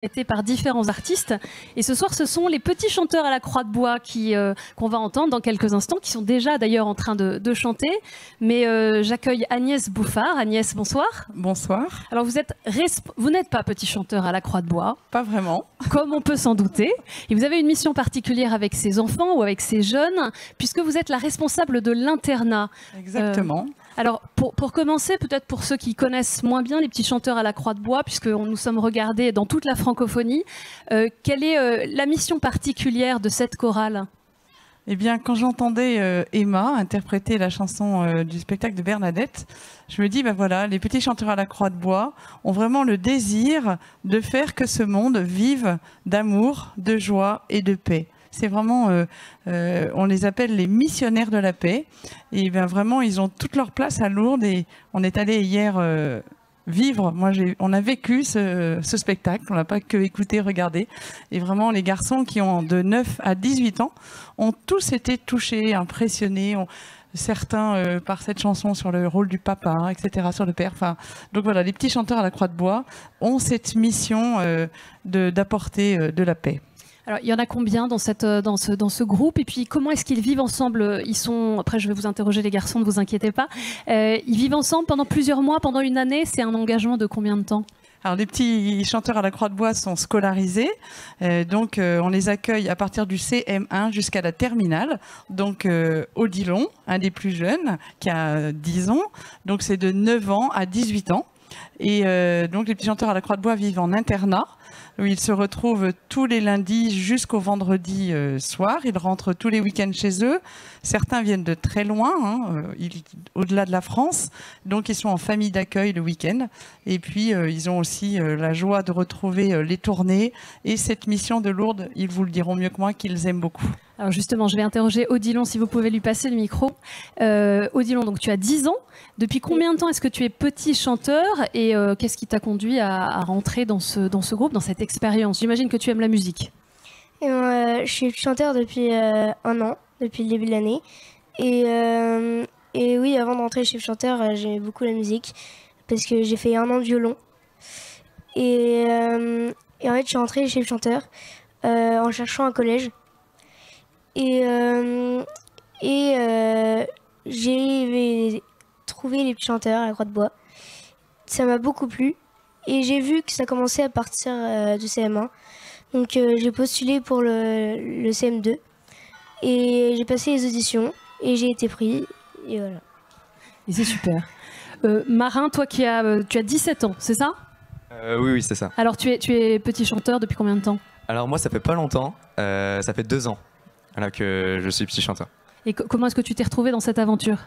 été par différents artistes. Et ce soir, ce sont les petits chanteurs à la Croix de Bois qu'on va entendre dans quelques instants, qui sont déjà d'ailleurs en train de chanter. Mais j'accueille Agnès Bouffard. Agnès, bonsoir. Bonsoir. Alors vous n'êtes pas petit chanteur à la Croix de Bois. Pas vraiment. Comme on peut s'en douter. Et vous avez une mission particulière avec ces enfants ou avec ces jeunes, puisque vous êtes la responsable de l'internat. Exactement. Alors, pour commencer, peut-être pour ceux qui connaissent moins bien les petits chanteurs à la Croix de Bois, puisque nous sommes regardés dans toute la francophonie, quelle est la mission particulière de cette chorale ? Eh bien, quand j'entendais Emma interpréter la chanson du spectacle de Bernadette, je me dis, ben voilà, les petits chanteurs à la Croix de Bois ont vraiment le désir de faire que ce monde vive d'amour, de joie et de paix. C'est vraiment, on les appelle les missionnaires de la paix. Et bien vraiment, ils ont toute leur place à Lourdes. Et on est allé hier vivre. On a vécu ce spectacle. On l'a pas que écouté, regardé. Et vraiment, les garçons qui ont de 9 à 18 ans ont tous été touchés, impressionnés. Certains par cette chanson sur le rôle du papa, etc., sur le père. Enfin, donc voilà, les petits chanteurs à la Croix de Bois ont cette mission d'apporter de la paix. Alors, il y en a combien dans ce groupe? Et puis, comment est-ce qu'ils vivent ensemble? Après, je vais vous interroger les garçons, ne vous inquiétez pas. Ils vivent ensemble pendant plusieurs mois, pendant une année. C'est un engagement de combien de temps? Alors, les petits chanteurs à la Croix de Bois sont scolarisés. Donc, on les accueille à partir du CM1 jusqu'à la terminale. Donc, Odilon, un des plus jeunes, qui a 10 ans. Donc, c'est de 9 ans à 18 ans. Et donc, les petits chanteurs à la Croix de Bois vivent en internat, où ils se retrouvent tous les lundis jusqu'au vendredi soir. Ils rentrent tous les week-ends chez eux. Certains viennent de très loin, au-delà de la France. Donc, ils sont en famille d'accueil le week-end. Et puis, ils ont aussi la joie de retrouver les tournées. Et cette mission de Lourdes, ils vous le diront mieux que moi, qu'ils aiment beaucoup. Alors justement, je vais interroger Odilon, si vous pouvez lui passer le micro. Odilon, donc tu as 10 ans. Depuis combien de temps est-ce que tu es petit chanteur et qu'est-ce qui t'a conduit à rentrer dans ce groupe, dans cette expérience? J'imagine que tu aimes la musique. Et moi, je suis chanteur depuis 1 an, depuis le début de l'année. Et oui, avant de rentrer chez le chanteur, j'aimais beaucoup la musique parce que j'ai fait 1 an de violon. Et en fait, je suis rentrée chez le chanteur en cherchant un collège. Et j'ai trouvé les petits chanteurs à la Croix de Bois. Ça m'a beaucoup plu. Et j'ai vu que ça commençait à partir du CM1. Donc j'ai postulé pour le CM2. Et j'ai passé les auditions. Et j'ai été pris. Et voilà. Et c'est super. Marin, toi tu as 17 ans, c'est ça? Oui, c'est ça. Alors tu es petit chanteur depuis combien de temps? Alors moi, ça fait pas longtemps. Ça fait 2 ans. Alors que je suis petit chanteur. Et comment est-ce que tu t'es retrouvé dans cette aventure?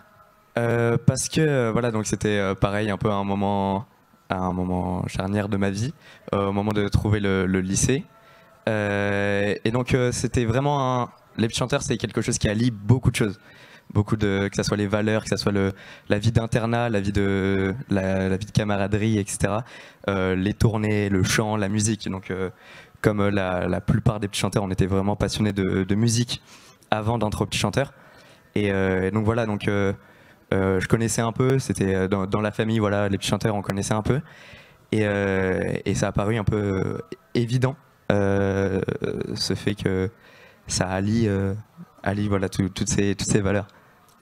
Parce que voilà, donc c'était pareil, un peu un moment charnière de ma vie, au moment de trouver le lycée. Et donc c'était vraiment les petits chanteurs, c'est quelque chose qui allie beaucoup de choses, que ça soit les valeurs, que ça soit la vie d'internat, la vie de camaraderie, etc. Les tournées, le chant, la musique. Donc comme la plupart des petits chanteurs, on était vraiment passionnés de musique avant d'entrer aux petits chanteurs. Et donc voilà, donc je connaissais un peu, c'était dans la famille, voilà, les petits chanteurs, on connaissait un peu. Et ça a paru un peu évident, ce fait que ça allie voilà, toutes ces valeurs.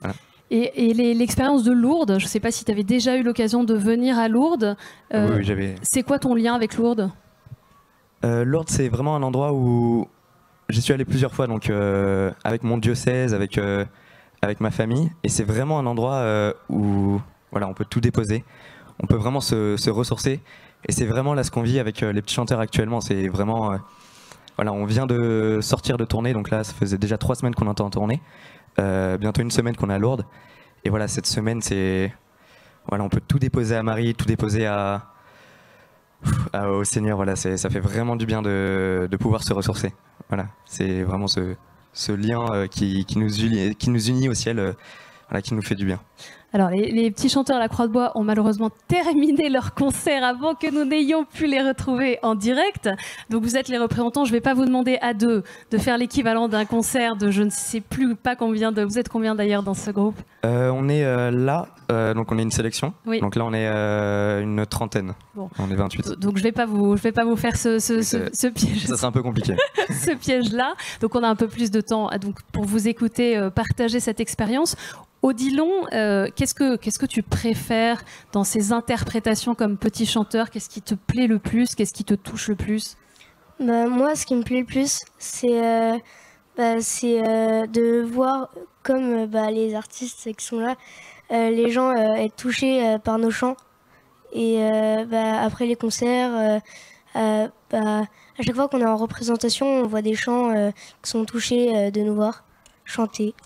Voilà. Et l'expérience de Lourdes, je ne sais pas si tu avais déjà eu l'occasion de venir à Lourdes. Oui, j'avais. C'est quoi ton lien avec Lourdes? Lourdes, c'est vraiment un endroit où j'y suis allé plusieurs fois, donc avec mon diocèse, avec ma famille, et c'est vraiment un endroit où voilà, on peut tout déposer, on peut vraiment se ressourcer, et c'est vraiment là ce qu'on vit avec les petits chanteurs actuellement. C'est vraiment voilà, on vient de sortir de tournée, donc là ça faisait déjà 3 semaines qu'on était en tournée, bientôt 1 semaine qu'on est à Lourdes, et voilà, cette semaine c'est voilà, on peut tout déposer à Marie, tout déposer au Seigneur. Voilà, ça fait vraiment du bien de pouvoir se ressourcer. Voilà, c'est vraiment ce lien qui nous unit au ciel, voilà, qui nous fait du bien. Alors, les petits chanteurs à la Croix-de-Bois ont malheureusement terminé leur concert avant que nous n'ayons pu les retrouver en direct. Donc, vous êtes les représentants. Je ne vais pas vous demander à deux de faire l'équivalent d'un concert de je ne sais plus pas combien de... Vous êtes combien d'ailleurs dans ce groupe? On est là, donc on est une sélection. Oui. Donc là, on est une trentaine. Bon. On est 28. Donc, je vais pas vous faire ce piège. Ça sera un peu compliqué. Ce piège-là. Donc, on a un peu plus de temps donc, pour vous écouter partager cette expérience. Odilon, qu'est-ce que tu préfères dans ces interprétations comme petit chanteur? Qu'est-ce qui te plaît le plus? Qu'est-ce qui te touche le plus? Moi, ce qui me plaît le plus, c'est de voir comme les artistes qui sont là, les gens être touchés par nos chants. Et après les concerts, à chaque fois qu'on est en représentation, on voit des chants qui sont touchés de nous voir chanter.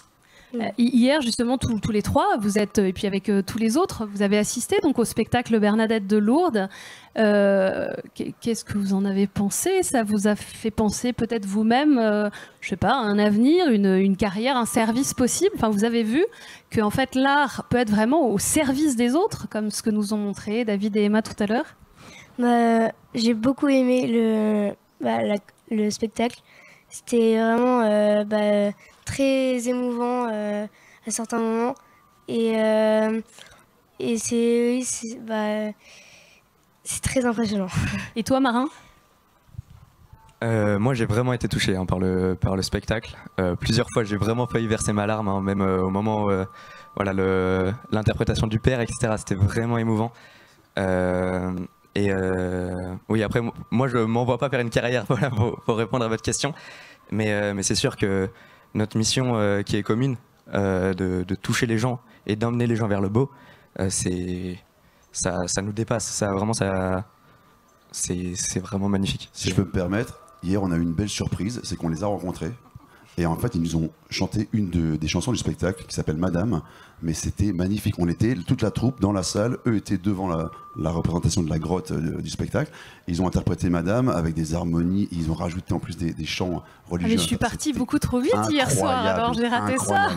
Hier, justement, tous les trois, vous êtes, et puis avec tous les autres, vous avez assisté donc au spectacle Bernadette de Lourdes. Qu'est-ce que vous en avez pensé? Ça vous a fait penser peut-être vous-même, je sais pas, à un avenir, une carrière, un service possible? Enfin, vous avez vu que en fait, l'art peut être vraiment au service des autres, comme ce que nous ont montré David et Emma tout à l'heure. J'ai beaucoup aimé le spectacle. C'était vraiment très émouvant à certains moments. Et c'est très impressionnant. Et toi, Marin? Moi, j'ai vraiment été touché par le spectacle. Plusieurs fois, j'ai vraiment failli verser ma larme, même au moment où l'interprétation du père, etc. C'était vraiment émouvant. Oui, après, moi, je m'envoie pas faire une carrière pour répondre à votre question. Mais c'est sûr que notre mission qui est commune, de toucher les gens et d'emmener les gens vers le beau, ça nous dépasse. C'est vraiment magnifique. Si je peux me permettre, hier on a eu une belle surprise, c'est qu'on les a rencontrés. Et en fait, ils nous ont chanté une des chansons du spectacle qui s'appelle Madame. Mais c'était magnifique. On était toute la troupe dans la salle. Eux étaient devant la représentation de la grotte du spectacle. Ils ont interprété Madame avec des harmonies. Ils ont rajouté en plus des chants religieux. Mais je suis partie beaucoup trop vite hier soir, alors j'ai raté ça.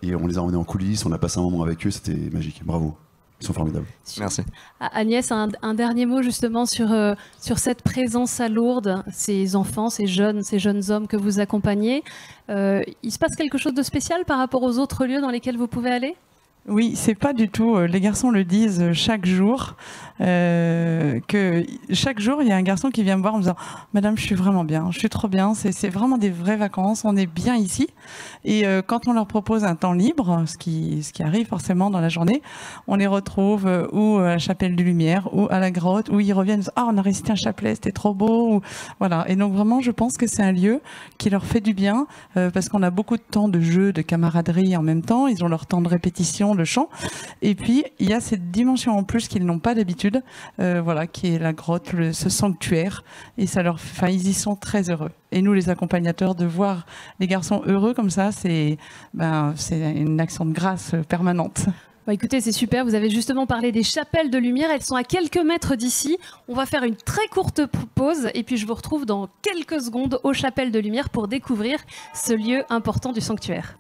Et on les a emmenés en coulisses. On a passé un moment avec eux. C'était magique. Bravo. Ils sont formidables. Merci. Agnès, un dernier mot justement sur cette présence à Lourdes, ces enfants, ces jeunes hommes que vous accompagnez. Il se passe quelque chose de spécial par rapport aux autres lieux dans lesquels vous pouvez aller? Oui, c'est pas du tout. Les garçons le disent chaque jour. Que chaque jour, il y a un garçon qui vient me voir en me disant « Madame, je suis vraiment bien, je suis trop bien, c'est vraiment des vraies vacances, on est bien ici. » Et quand on leur propose un temps libre, ce qui arrive forcément dans la journée, on les retrouve ou à la Chapelle de Lumière ou à la grotte, où ils reviennent « Ah, on a récité un chapelet, c'était trop beau. » ou, voilà. Et donc vraiment, je pense que c'est un lieu qui leur fait du bien parce qu'on a beaucoup de temps de jeu, de camaraderie en même temps. Ils ont leur temps de répétition, de chant. Et puis, il y a cette dimension en plus qu'ils n'ont pas d'habitude. Qui est la grotte, ce sanctuaire, et ils y sont très heureux. Et nous, les accompagnateurs, de voir les garçons heureux comme ça, c'est une action de grâce permanente. Écoutez, c'est super, vous avez justement parlé des chapelles de lumière, elles sont à quelques mètres d'ici. On va faire une très courte pause et puis je vous retrouve dans quelques secondes aux chapelles de lumière pour découvrir ce lieu important du sanctuaire.